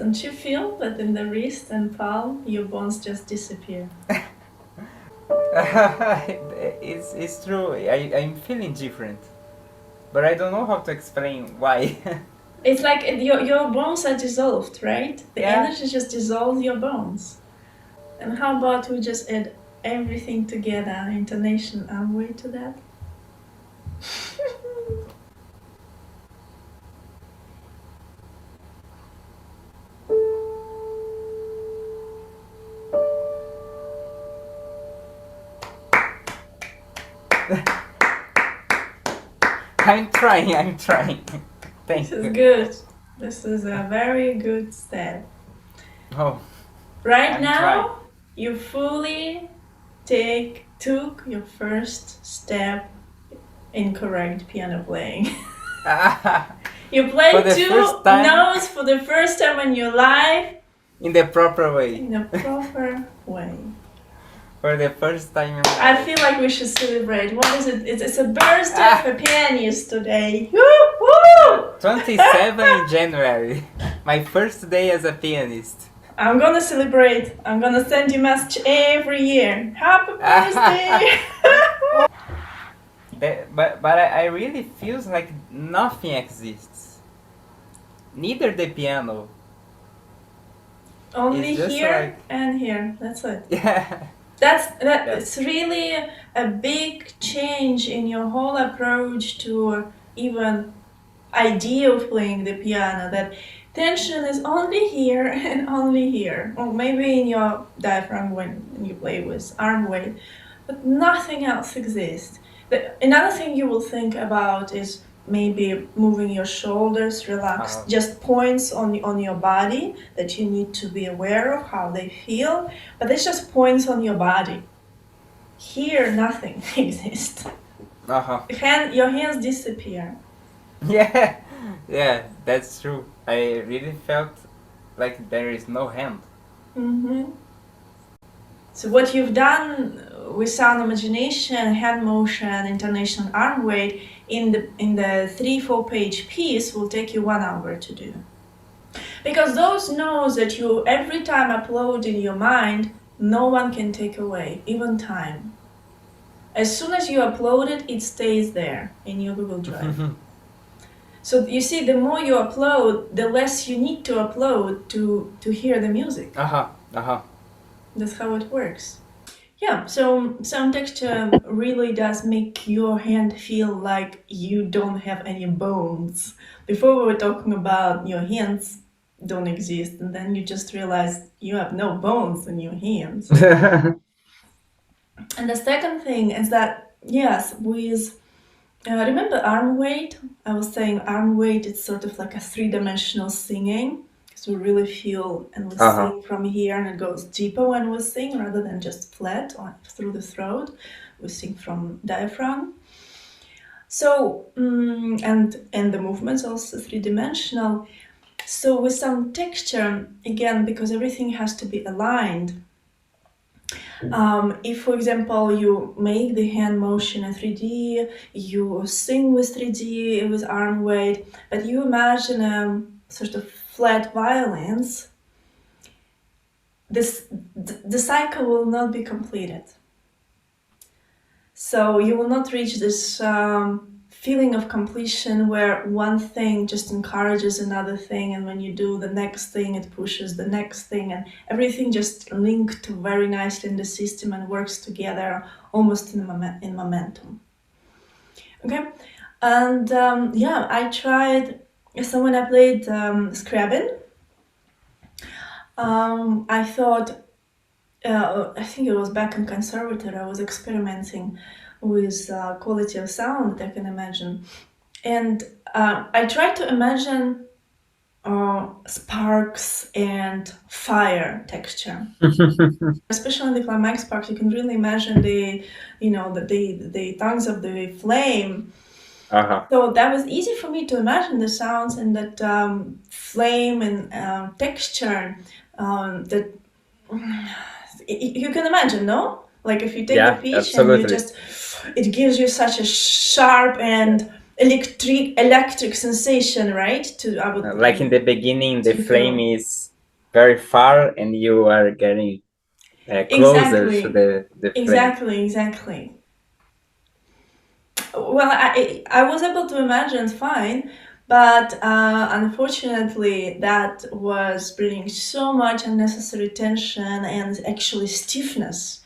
Don't you feel that in the wrist and palm your bones just disappear? It's true. I'm feeling different, but I don't know how to explain why. It's like your bones are dissolved, right? The Yeah. energy just dissolves your bones. And how about we just add everything together, intonation and weight to that? I'm trying. This Thank is you. good. This is a very good step. Oh, Right I'm trying. now, you fully took your first step in correct piano playing. You For played the two first time notes for the first time in your life in the proper way. in a proper way. For the first time in I my feel life. like we should celebrate. What is it? It's a birthday of a pianist today. Woo-hoo! 27 in January. My first day as a pianist. I'm gonna celebrate. I'm gonna send you message every year. Happy birthday! But I really feels like nothing exists. Neither the piano. Only It's just here like and here. That's it. yeah. It's really a big change in your whole approach to even idea of playing the piano. That tension is only here and only here, or maybe in your diaphragm when you play with arm weight, but nothing else exists. Another thing you will think about is maybe moving your shoulders, relaxed, just points on your body that you need to be aware of how they feel, but it's just points on your body. Here, nothing exists. Uh-huh. Your hands disappear. Yeah. Yeah, that's true. I really felt like there is no hand. Mm-hmm. So what you've done with sound imagination, hand motion, intonation, arm weight in the 3-4 page piece will take you 1 hour to do. Because those notes that you every time upload in your mind, no one can take away, even time. As soon as you upload it, it stays there in your Google Drive. So you see, the more you upload, the less you need to upload to hear the music. That's how it works. Yeah, so sound texture really does make your hand feel like you don't have any bones. Before we were talking about your hands don't exist, and then you just realize you have no bones in your hands. And the second thing is that, yes, with remember arm weight? I was saying arm weight, it's sort of like a 3-dimensional singing. So we really feel and we sing from here, and it goes deeper when we sing rather than just flat or through the throat. We sing from diaphragm. So and the movements also 3-dimensional. So with some texture, again, because everything has to be aligned. If, for example, you make the hand motion in 3D, you sing with 3D, with arm weight, but you imagine a sort of flat violins, the cycle will not be completed. So you will not reach this feeling of completion where one thing just encourages another thing, and when you do the next thing, it pushes the next thing, and everything just linked very nicely in the system and works together almost in momentum. Okay, and yeah, I tried. So when I played Scrabble, I thought. I think it was back in conservatory. I was experimenting with quality of sound that I can imagine, and I tried to imagine sparks and fire texture. Especially in the climax sparks, you can really imagine the tongues of the flame. So that was easy for me to imagine the sounds and that flame and texture that you can imagine, no? Like if you take the pitch and you just, it gives you such a sharp and electric sensation, right? Like in the beginning, the To flame feel. is very far and you are getting closer to Exactly, the flame. exactly. Well, I was able to imagine fine, but unfortunately, that was bringing so much unnecessary tension and actually stiffness,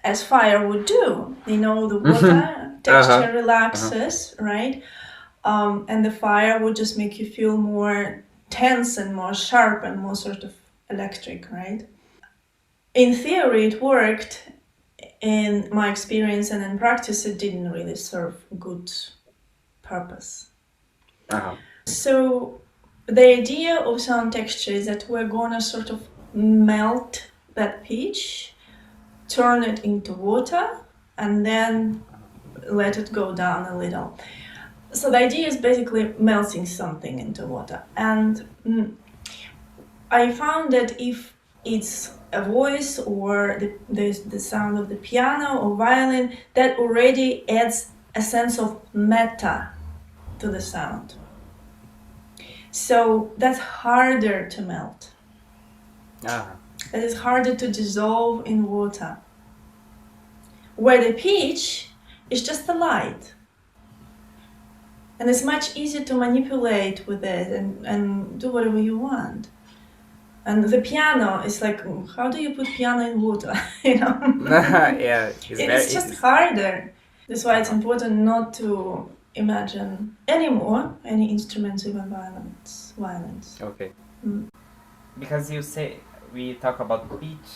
as fire would do. You know, the water Uh-huh. texture Uh-huh. relaxes, right? And the fire would just make you feel more tense and more sharp and more sort of electric, right? In theory, it worked. In my experience and in practice, it didn't really serve a good purpose. Uh-huh. So the idea of sound texture is that we're gonna sort of melt that pitch, turn it into water, and then let it go down a little. So the idea is basically melting something into water. And I found that if it's a voice or the sound of the piano or violin, that already adds a sense of meta to the sound. So that's harder to melt. Uh-huh. That is harder to dissolve in water. Where the pitch is just a light. And it's much easier to manipulate with it and do whatever you want. And the piano is like, how do you put piano in water? You know, Yeah, it's just harder. That's why it's uh-huh. important not to imagine anymore any instruments, even violence. Okay. Mm. Because you say we talk about pitch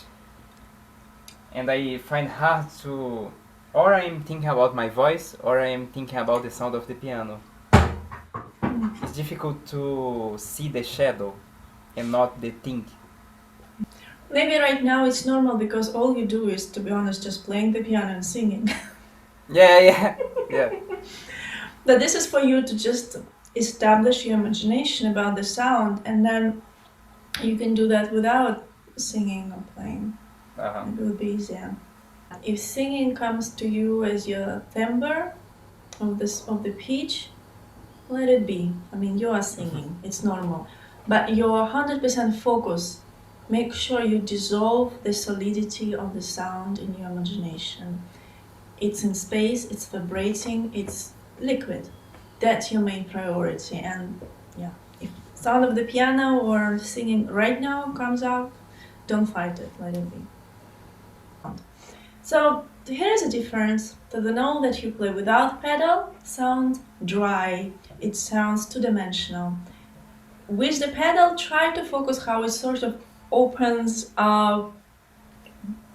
and I find hard to or I'm thinking about my voice or I'm thinking about the sound of the piano. It's difficult to see the shadow and not the thing. Maybe right now it's normal because all you do is, to be honest, just playing the piano and singing. Yeah, yeah, yeah. But this is for you to just establish your imagination about the sound, and then you can do that without singing or playing. Uh-huh. It will be easier. If singing comes to you as your timbre of the pitch, let it be. I mean, you are singing; it's normal. But your 100% focus. Make sure you dissolve the solidity of the sound in your imagination. It's in space, it's vibrating, it's liquid. That's your main priority. And yeah, if sound of the piano or singing right now comes out, don't fight it, let it be. So here's a difference. The note that you play without pedal sounds dry, it sounds two-dimensional. With the pedal, try to focus how it sort of opens up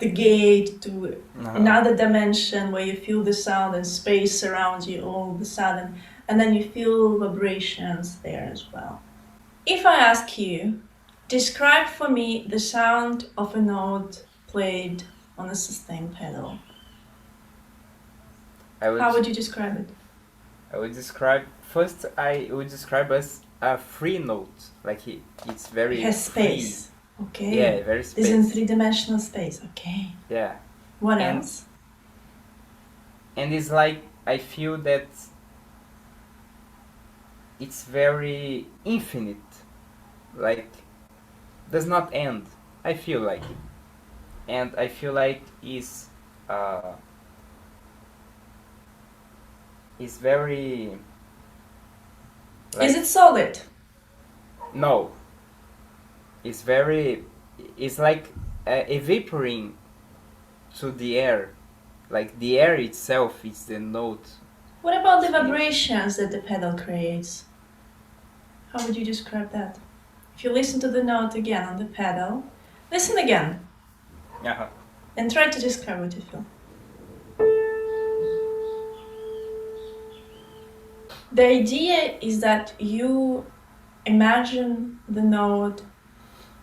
the gate to another dimension where you feel the sound and space around you all of a sudden, and then you feel vibrations there as well. If I ask you, describe for me the sound of a note played on a sustain pedal, how would you describe it? I would describe first. I would describe as a free note, like it's very It has free. space. Okay. Yeah, very It's in space. three-dimensional space. Okay. Yeah, What and else? and it's like I feel that it's very infinite, like does not end. I feel like, and I feel like uh is very like Is it solid? no. It's very. It's like evaporating to the air. Like the air itself is the note. What about the vibrations that the pedal creates? How would you describe that? If you listen to the note again on the pedal, listen again Uh-huh. and try to describe what you feel. The idea is that you imagine the note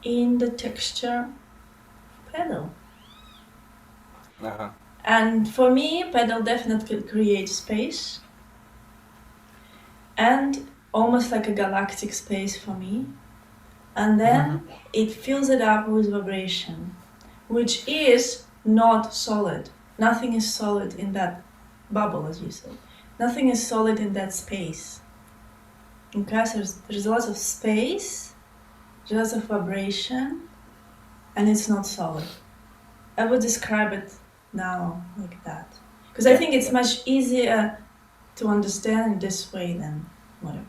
in the texture pedal. Uh-huh. And for me, pedal definitely creates space and almost like a galactic space for me. And then it fills it up with vibration, which is not solid. Nothing is solid in that bubble, as you said. Nothing is solid in that space. Okay, so there's a lot of space just a vibration, and it's not solid. I would describe it now like that. Because I think it's much easier to understand this way than whatever.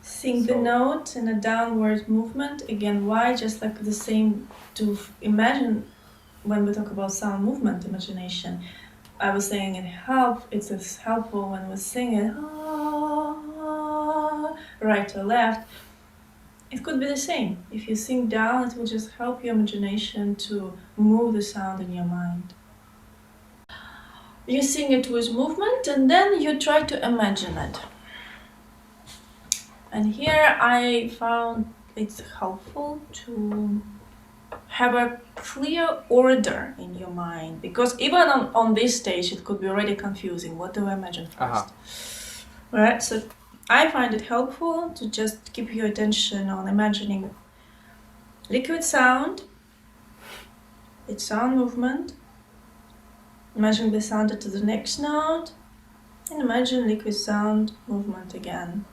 Sing the note in a downward movement. Again, why? Just like the same to imagine when we talk about sound movement, imagination. I was saying it's helpful when we sing it right to left. It could be the same. If you sing down, it will just help your imagination to move the sound in your mind. You sing it with movement and then you try to imagine it. And here I found it's helpful to have a clear order in your mind, because even on this stage it could be already confusing. What do I imagine first? Right, so I find it helpful to just keep your attention on imagining liquid sound, its sound movement, imagine the sound to the next note, and imagine liquid sound movement again.